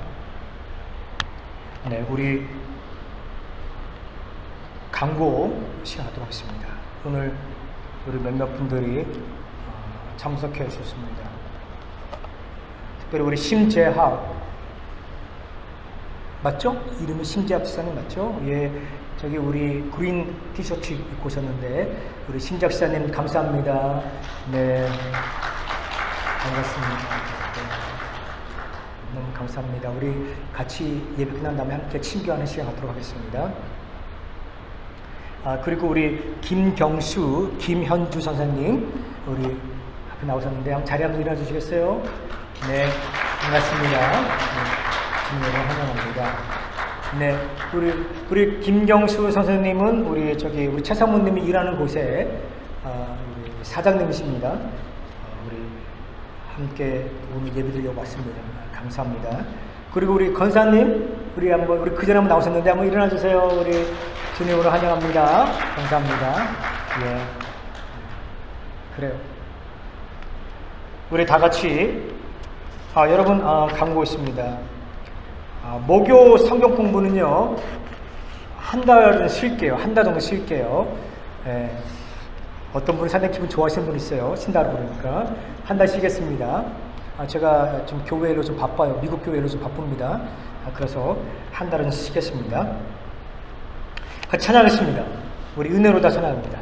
네, 우리 광고 시작하도록 하겠습니다. 오늘 우리 몇몇 분들이 참석해 주셨습니다. 특별히 우리 심재학 맞죠? 이름이 심재학 지사님 맞죠? 예, 저기 우리 그린 티셔츠 입고 오셨는데 우리 심재학 지사님 감사합니다. 네, 반갑습니다. 네, 너무 감사합니다. 우리 같이 예배 끝난 다음에 함께 친교하는 시간 갖도록 하겠습니다. 그리고 우리 김경수, 김현주 선생님 우리 앞에 나오셨는데 한번 자리 한번 일어나 주시겠어요? 네, 반갑습니다. 네. 주님을 환영합니다. 네, 우리 김경수 선생님은 우리 우리 최사모님이 일하는 곳에 우리 사장님이십니다. 우리 함께 오늘 예배드리려고 왔습니다. 감사합니다. 그리고 우리 권사님, 우리 그 전에 한번 나오셨는데 한번 일어나 주세요. 우리 주님으로 환영합니다. 감사합니다. 예, 그래요. 우리 다 같이 여러분 광고 있습니다. 목요 성경 공부는요 한 달은 쉴게요. 한 달 정도 쉴게요. 예, 어떤 분이 상당히 기분 좋아하시는 분 있어요. 쉰다고 그러니까 한 달 쉬겠습니다. 제가 좀 교회로 좀 바빠요. 미국 교회로 좀 바쁩니다. 그래서 한 달은 쉬겠습니다. 같이 찬양하겠습니다. 우리 은혜로 다 찬양합니다.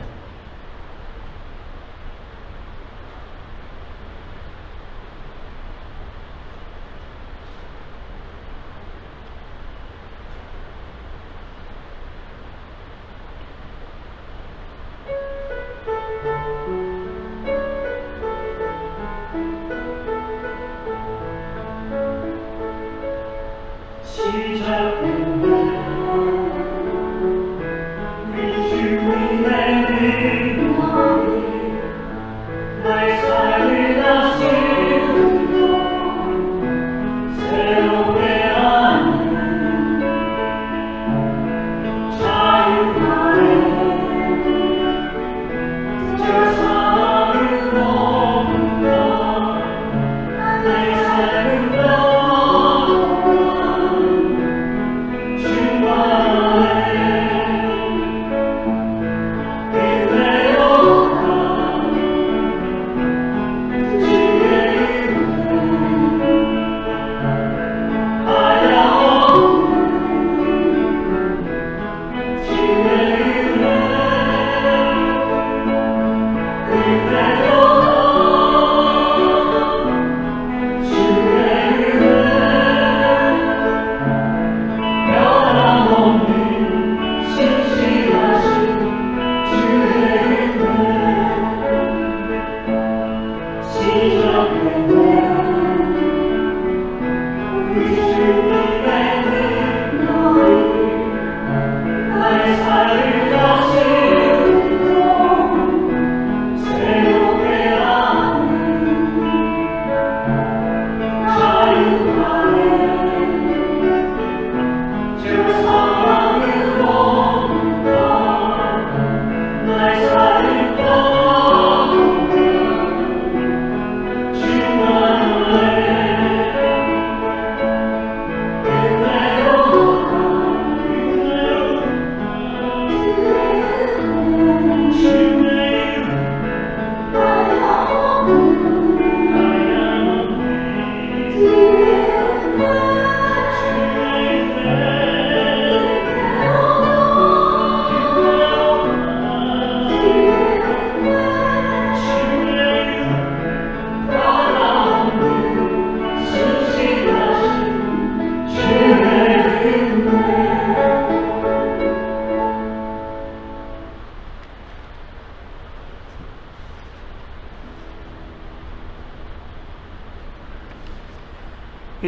우리 주님의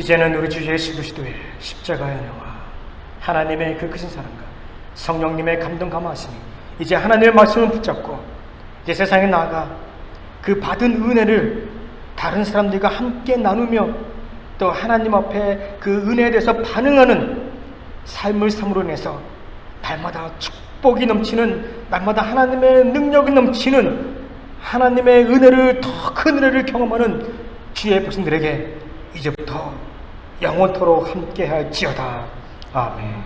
이제는 우리 주 예수 그리스도의 십자가의 은혜와 하나님의 그 크신 사랑과 성령님의 감동 감화하심이 이제 하나님의 말씀을 붙잡고 이제 세상에 나아가 그 받은 은혜를 다른 사람들과 함께 나누며 또 하나님 앞에 그 은혜에 대해서 반응하는 삶을 삶으로 인해서 날마다 축복이 넘치는, 날마다 하나님의 능력이 넘치는, 하나님의 은혜를, 더 큰 은혜를 경험하는 주의 백성들에게 이제부터 영원토록 함께 할지어다. 아멘.